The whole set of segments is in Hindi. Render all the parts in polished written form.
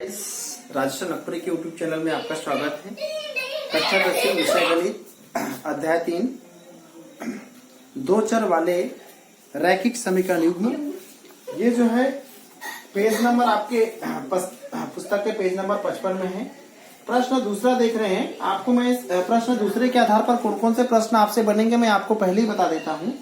राजस्थान नागपुरी के यूट्यूब चैनल में आपका स्वागत है। कक्षा 10 विषय गणित अध्याय 3 दो चर वाले रैखिक समीकरण युग्म। ये जो है पेज नंबर आपके पुस्तक के पेज नंबर 55 में है। प्रश्न दूसरा देख रहे हैं। आपको मैं प्रश्न दूसरे के आधार पर कौन कौन से प्रश्न आपसे बनेंगे मैं आपको पहले ही बता देता हूँ।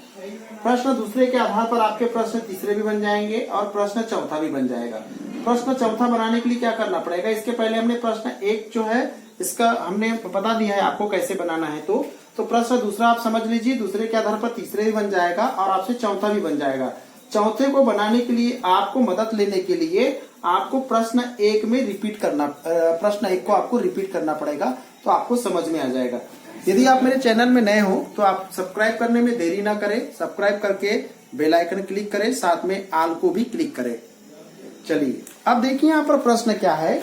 प्रश्न दूसरे के आधार पर आपके प्रश्न तीसरे भी बन जाएंगे और प्रश्न चौथा भी बन जाएगा। प्रश्न चौथा बनाने के लिए क्या करना पड़ेगा, इसके पहले हमने प्रश्न एक जो है इसका हमने बता दिया है आपको कैसे बनाना है। तो प्रश्न दूसरा आप समझ लीजिए, दूसरे के आधार पर तीसरे भी बन जाएगा और आपसे चौथा भी बन जाएगा। चौथे को बनाने के लिए आपको मदद लेने के लिए आपको प्रश्न एक में रिपीट करना, प्रश्न एक को आपको रिपीट करना पड़ेगा तो आपको समझ में आ जाएगा। यदि आप मेरे चैनल में नए हो तो आप सब्सक्राइब करने में देरी ना करें, सब्सक्राइब करके बेल आइकन क्लिक करें, साथ में ऑल को भी क्लिक करें। चलिए अब देखिए यहाँ पर प्रश्न क्या है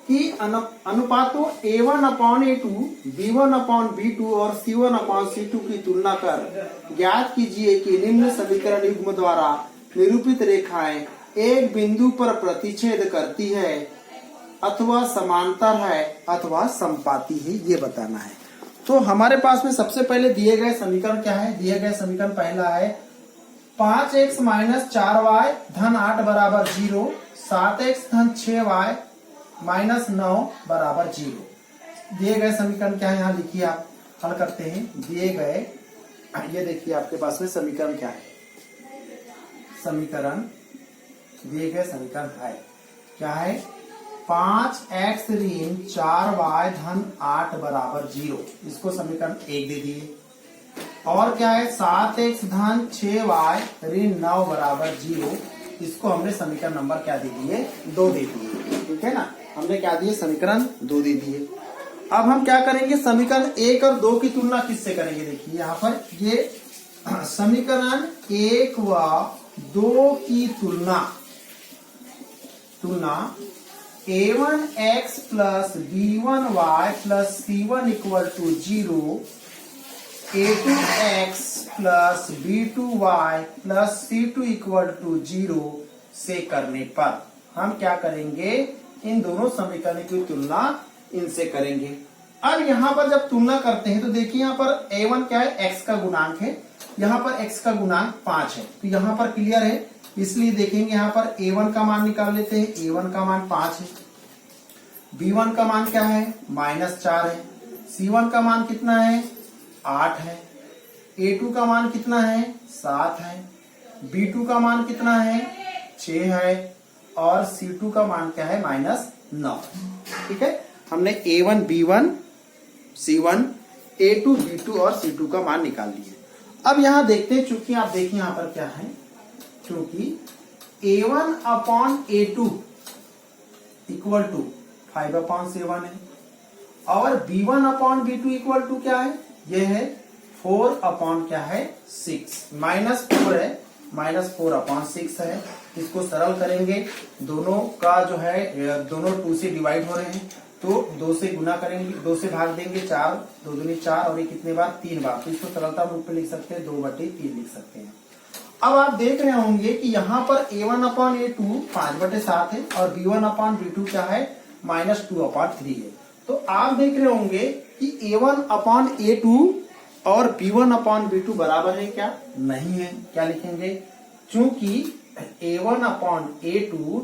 कि अनुपातों A1/A2, B1/B2 और C1/C2 की तुलना कर ज्ञात कीजिए कि निम्न समीकरण युग्म द्वारा निरूपित रेखाएं एक बिंदु पर प्रतिच्छेद करती है अथवा समांतर है अथवा समपाती है, ये बताना है। तो हमारे पास में सबसे पहले दिए गए समीकरण क्या है? दिए गए समीकरण पहला है 5x - 4y धन 8 बराबर 0, 7x धन 6y माइनस 9 बराबर 0। दिए गए समीकरण क्या है यहाँ लिखिए, आप हल करते हैं। दिए गए, ये देखिए आपके पास में समीकरण क्या है। समीकरण दिए गए समीकरण है क्या है? 5x ऋण 4y धन 8 बराबर 0, इसको समीकरण 1 दे दिए। और क्या है? 7x धन 6y ऋण 9 बराबर 0, इसको हमने समीकरण नंबर क्या दे दिए? 2 दे दिए। ठीक है ना, हमने क्या दिए? समीकरण 2 दे दिए। अब हम क्या करेंगे? समीकरण 1 और 2 की तुलना किससे करेंगे? देखिए यहाँ पर ये समीकरण 1 व 2 की तुलना A1x plus B1y plus C1 equal to 0, A2x plus B2y plus C2 equal to 0 से करने पर हम क्या करेंगे? इन दोनों समीकरण की तुलना इनसे करेंगे। अब यहाँ पर जब तुलना करते हैं तो देखिए यहाँ पर A1 क्या है? x का गुणांक है, यहाँ पर x का गुणांक 5 है, तो यहाँ पर क्लियर है। इसलिए देखेंगे यहाँ पर A1 का मान निकाल लेते हैं। A1 का मान 5 है, B1 का मान क्या है? -4 है, C1 का मान कितना है? 8 है, A2 का मान कितना है? 7 है, B2 का मान कितना है? 6 है और C2 का मान क्या है? -9। ठीक है, हमने A1, B1, C1, A2, B2 और C2 का मान निकाल लिए। अब यहाँ देखते हैं, चूंकि आप देखिए यहाँ पर क्या है, क्योंकि A1/A2 इक्वल टू 5/7 है और B1/B2 इक्वल टू क्या है? ये है 4/ क्या है? 6, -4 है, -4/6 है। इसको सरल करेंगे, दोनों का जो है दोनों 2 से डिवाइड हो रहे हैं तो 2 से गुना करेंगे, 2 से भाग देंगे, 4 2 दूनी 4 और ये कितने बार? 3 बार। तो इसको सरलता रूप में लिख सकते हैं, 2/3 लिख सकते हैं। अब आप देख रहे होंगे कि यहाँ पर A1/A2 5/7 है और B1/B2 क्या है? -2/3 है। तो आप देख रहे होंगे कि A1/A2 और B1/B2 बराबर है क्या? नहीं है। क्या लिखेंगे? चूंकि A1/A2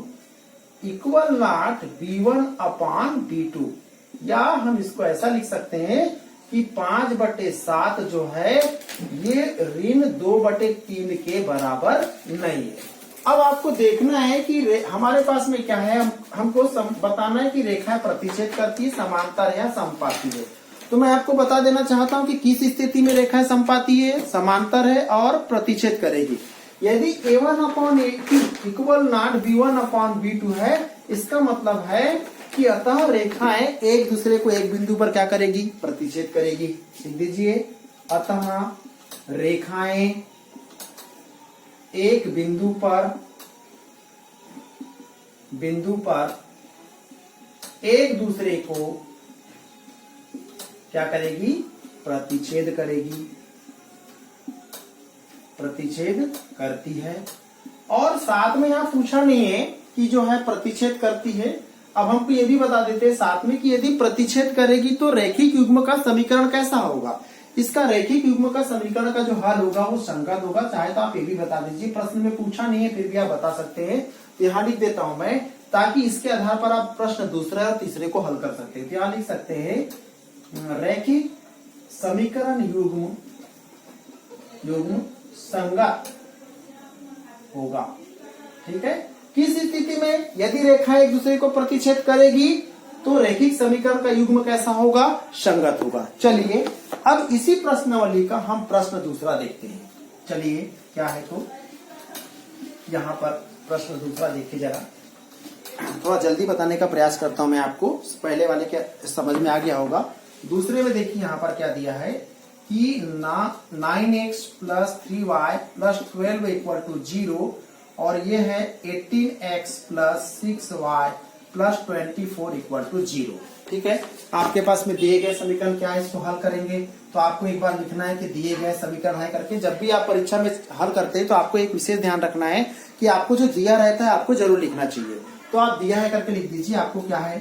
इक्वल नॉट B1/B2, या हम इसको ऐसा लिख सकते हैं कि 5/7 जो है ये ऋण 2/3 के बराबर नहीं है। अब आपको देखना है कि हमारे पास में क्या है, हमको बताना है कि रेखाएं प्रतिच्छेद करती है, समांतर है या समपाती है। तो मैं आपको बता देना चाहता हूं कि किस स्थिति में रेखाएं समपाती है, समांतर है और प्रतिच्छेद करेगी। यदि A1/A2 इक्वल नॉट B1/B2 है, इसका मतलब है कि अतः रेखाएं एक दूसरे को एक बिंदु पर क्या करेगी? प्रतिच्छेद करेगी। लिख दीजिए, अतः रेखाएं एक बिंदु पर एक दूसरे को क्या करेगी? प्रतिच्छेद करेगी, प्रतिच्छेद करती है। और साथ में यहाँ पूछा नहीं है की जो है प्रतिच्छेद करती है। अब हमको ये भी बता देते हैं साथ में कि यदि प्रतिच्छेद करेगी तो रैखिक युग्म का समीकरण कैसा होगा। इसका रैखिक युग्म का समीकरण का जो हल होगा वो संगत होगा। चाहे तो आप ये भी बता दीजिए, प्रश्न में पूछा नहीं है फिर भी आप बता सकते हैं। यहाँ लिख देता हूं मैं, ताकि इसके आधार पर आप प्रश्न दूसरे और तीसरे को हल कर सकते हैं। यहाँ लिख सकते हैं रैखिक समीकरण युग्म संगत होगा। ठीक है, किस स्थिति में यदि रेखा एक दूसरे को प्रतिच्छेद करेगी तो रैखिक समीकरण का युग्म कैसा होगा, संगत होगा। चलिए अब इसी प्रश्नावली का हम प्रश्न दूसरा देखते हैं। चलिए क्या है, तो यहाँ पर प्रश्न दूसरा देखिए जरा, थोड़ा जल्दी बताने का प्रयास करता हूं मैं आपको। पहले वाले क्या समझ में आ गया होगा। दूसरे में देखिए यहाँ पर क्या दिया है कि 9x plus 3y plus 12 equal to 0 और ये है 18x plus 6y plus 24 equal to 0। ठीक है, आपके पास में दिए गए समीकरण क्या है, इसको हल करेंगे तो आपको एक बार लिखना है कि दिए गए समीकरण है करके। जब भी आप परीक्षा में हल करते हैं तो आपको एक विशेष ध्यान रखना है कि आपको जो दिया रहता है आपको जरूर लिखना चाहिए। तो आप दिया है करके लिख दीजिए, आपको क्या है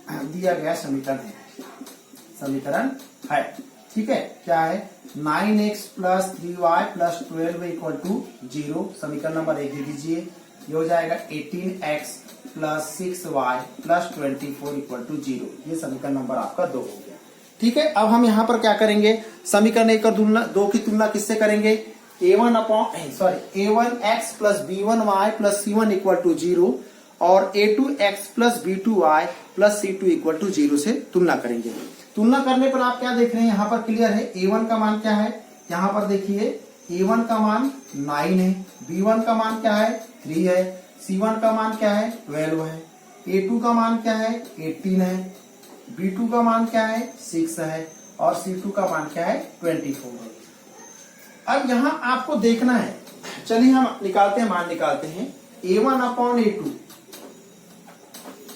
दिया गया समीकरण है। ठीक है, क्या है 9x plus 3y plus 12 equal to 0, समीकरण नंबर 1 दे दीजिए। ये हो जाएगा 18x plus 6y plus 24 equal to 0। ये समीकरण नंबर आपका 2 हो गया। ठीक है, अब हम यहाँ पर क्या करेंगे, समीकरण 1 और 2 की तुलना किससे करेंगे, a1x plus b1y plus c1 equal to 0 और a2x plus b2y plus c2 equal to 0 से तुलना करेंगे। तुलना करने पर आप क्या देख रहे हैं, यहाँ पर क्लियर है a1 का मान क्या है, यहाँ पर देखिए a1 का मान 9 है, b1 का मान क्या है 3 है, c1 का मान क्या है 12 है, a2 का मान क्या है 18 है, b2 का मान क्या है 6 है और c2 का मान क्या है 24 है। अब यहाँ आपको देखना है, चलिए हम निकालते हैं, मान निकालते हैं। a1 upon a2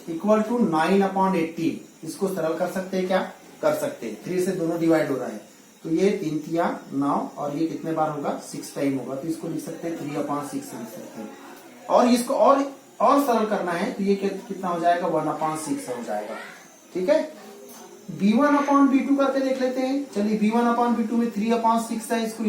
equal to 9 upon 18। इसको सरल कर सकते हैं, क्या कर सकते हैं, 3 से दोनों डिवाइड हो रहा है तो ये 3 तिया 9 और ये कितने बार होगा 6 टाइम होगा, तो इसको लिख सकते हैं 3 अपॉन 6 लिख सकते हैं। और इसको और सरल करना है तो ये कितना हो जाएगा 1 अपॉन 6 हो जाएगा। ठीक है, b1 अपॉन b2 करके देख लेते हैं। चलिए b1 अपॉन b2 में 3 अपॉन 6 है, इसको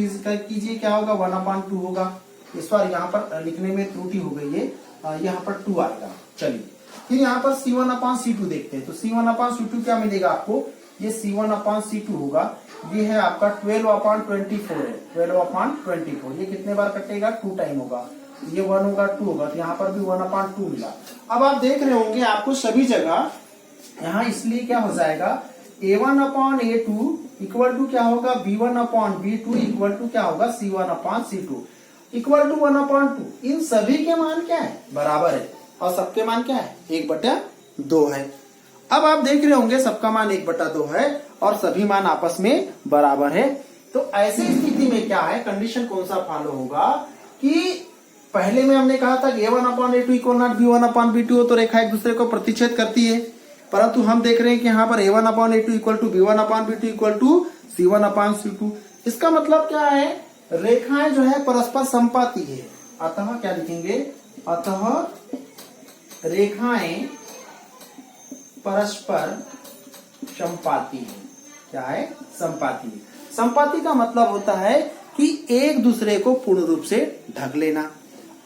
कीजिए, क्या होगा 1 अपॉन 2 होगा। इस बार यहाँ पर लिखने में त्रुटि हो गई है, यहाँ पर 2 आएगा। चलिए फिर यहाँ पर c1 अपॉन c2 देखते हैं, तो c1 अपॉन c2 क्या मिलेगा आपको, ये c1 अपॉन c2 होगा। ये है आपका 12 अपॉन 24 है, 12 अपॉन 24। ये कितने बार कटेगा 2 टाइम होगा, ये 1 होगा 2 होगा, तो यहाँ पर भी 1 अपॉन 2 मिला। अब आप देख रहे होंगे आपको सभी जगह यहाँ इसलिए क्या हो जाएगा a1 upon a2 equal to क्या होगा b1 upon b2 equal to क्या होगा c1 upon c2 equal to 1 upon 2। इन सभी के मान क्या है बराबर है और सबके मान क्या है 1/2 है। अब आप देख रहे होंगे सबका मान 1/2 है और सभी मान आपस में बराबर है। तो ऐसी स्थिति में क्या है, कंडीशन कौन सा फॉलो होगा कि पहले में हमने कहा था कि a1 upon a2 equal not b1 upon b2 हो तो रेखा एक दूसरे को प्रतिच्छेद करती है, परंतु हम देख रहे हैं कि यहाँ पर a1 upon a2 equal to b1 upon b2 equal to c1 upon c2। इसका मतलब क्या है, रेखाएं जो है परस्पर संपाती है। अतः क्या लिखेंगे, अतः रेखाएं परस्पर संपाती है। क्या है, संपाती है। संपाती का मतलब होता है कि एक दूसरे को पूर्ण रूप से ढक लेना।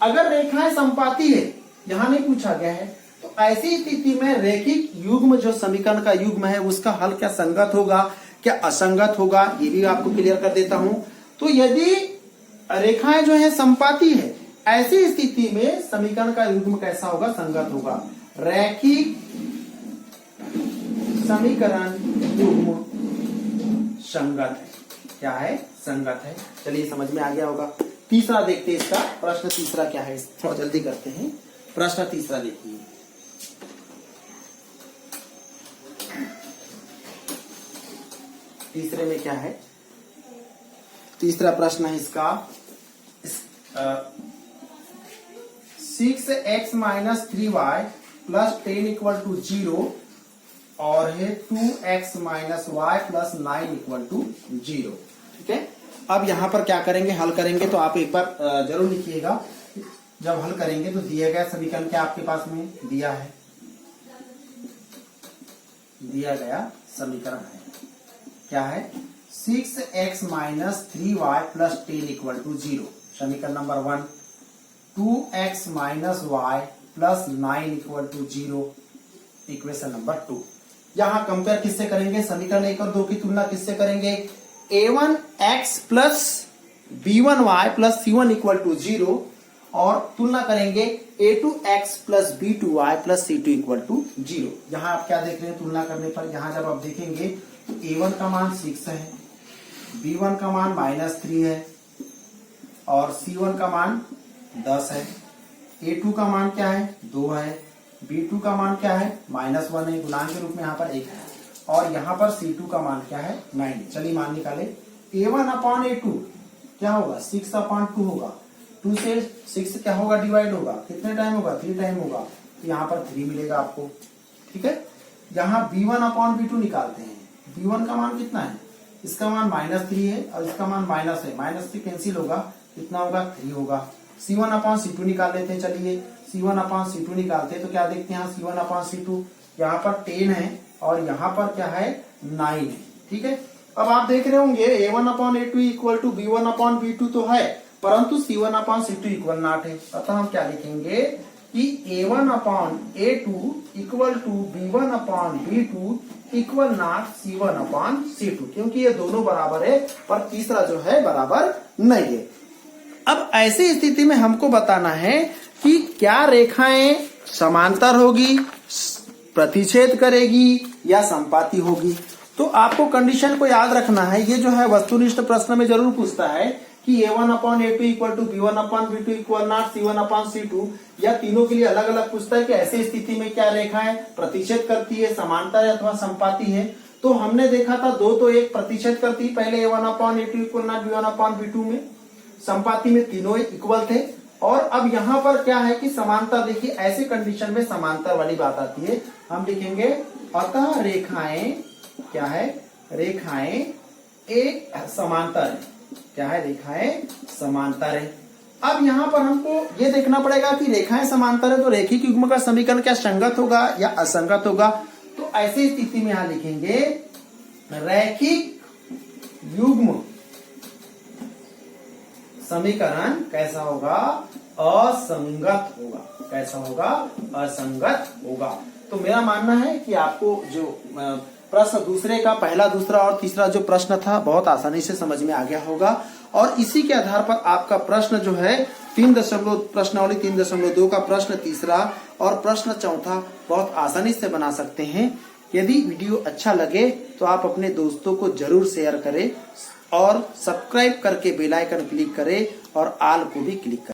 अगर रेखाएं संपाती है, यहां नहीं पूछा गया है, तो ऐसी स्थिति में रैखिक युग्म जो समीकरण का युग्म है उसका हल क्या संगत होगा क्या असंगत होगा, ये भी आपको क्लियर कर देता हूं। तो यदि रेखाएं जो है संपाती है, ऐसी स्थिति में समीकरण का युग्म कैसा होगा, संगत होगा। रैखिक समीकरण युग्म संगत है। क्या है, संगत है। चलिए समझ में आ गया होगा। तीसरा देखते हैं, इसका प्रश्न तीसरा क्या है, थोड़ा जल्दी करते हैं। प्रश्न तीसरा देखिए, तीसरे में क्या है, तीसरा प्रश्न है इसका 6x minus 3y plus 10 equal to 0 और है 2x minus y plus 9 equal to 0। ठीक है, अब यहाँ पर क्या करेंगे, हल करेंगे तो आप एक बार जरूर लिखिएगा। जब हल करेंगे तो दिया गया समीकरण क्या आपके पास में दिया है, दिया गया समीकरण है क्या है 6x minus 3y plus 10 equal to 0। समीकरण number 1 2x minus y plus 9 equal to 0। Equation number 2। यहां कंपेयर किससे करेंगे, समीकरण 1 और 2 की तुलना किससे करेंगे, a1x plus b1y plus c1 equal to 0 और तुलना करेंगे a2x plus b2y plus c2 equal to 0। यहां आप क्या देख रहे हैं तुलना करने पर, यहां जब आप देखेंगे तो a1 का मान 6 है, b1 का मान -3 है और c1 का मान 10 है, a2 का मान क्या है 2 है, b2 का मान क्या है -1 है, गुणांक के रूप में यहाँ पर 1 है और यहाँ पर c2 का मान क्या है 9 है। चलिए मान निकाले a1 अपॉन a2 क्या होगा 6 अपॉन 2 होगा, 2 से 6 क्या होगा डिवाइड होगा, कितने टाइम होगा 3 टाइम होगा, तो यहाँ पर 3 मिलेगा आपको। ठीक है, यहाँ b1 अपॉन b2 निकालते हैं, b1 का मान कितना है, इसका मान -3 है और इसका मान माइनस है, माइनस से कैंसिल होगा, कितना होगा 3 होगा। c1 अपॉन c2 निकाल लेते हैं, चलिए c1 अपॉन c2 निकालते हैं तो क्या देखते हैं c1 अपॉन c2 यहाँ पर 10 है और यहाँ पर क्या है 9 है। ठीक है, अब आप देख रहे होंगे a1 upon a2 equal to b1 upon b2 तो है, परंतु c1 upon c2 equal not है। अतः हम क्या लिखेंगे कि a1 upon a2 equal to b1 upon b2 equal not c1 upon c2, क्योंकि ये दोनों बराबर है पर तीसरा जो है बराबर नहीं है। अब ऐसी स्थिति में हमको बताना है कि क्या रेखाएं समांतर होगी, प्रतिच्छेद करेगी या संपाती होगी। तो आपको कंडीशन को याद रखना है, ये जो है वस्तुनिष्ठ प्रश्न में जरूर पूछता है कि a1 upon a2 equal to b1 upon b2 equal not c1 upon c2, या तीनों के लिए अलग अलग पूछता है कि ऐसी स्थिति में क्या रेखाएं प्रतिच्छेद करती है, समांतर है अथवा संपाती है। तो हमने देखा था 2 तो 1 प्रतिच्छेद करती है, पहले a1 upon a2 equal not b1 upon b2 में, संपाती में तीनों इक्वल थे। और अब यहाँ पर क्या है कि समांतर, देखिए ऐसे कंडीशन में समांतर वाली बात आती है, हम लिखेंगे अतः रेखाएं क्या है, रेखाएं एक समांतर है, क्या है रेखाएं समांतर है। अब यहाँ पर हमको ये देखना पड़ेगा कि रेखाएं समांतर है तो रेखिक युग्म का समीकरण क्या संगत होगा या असंगत होगा। तो ऐसी स्थिति में यहां लिखेंगे रैखिक युग्म समीकरण कैसा होगा, असंगत होगा। कैसा होगा, असंगत होगा। तो मेरा मानना है कि आपको जो प्रश्न दूसरे का पहला, दूसरा और तीसरा जो प्रश्न था बहुत आसानी से समझ में आ गया होगा और इसी के आधार पर आपका प्रश्न जो है प्रश्नावली 3.2 का प्रश्न तीसरा और प्रश्न चौथा बहुत आसानी से बना सकते हैं। यदि वीडियो अच्छा लगे तो आप अपने दोस्तों को जरूर शेयर करें और सब्सक्राइब करके बेल आइकन क्लिक करें और ऑल को भी क्लिक करें।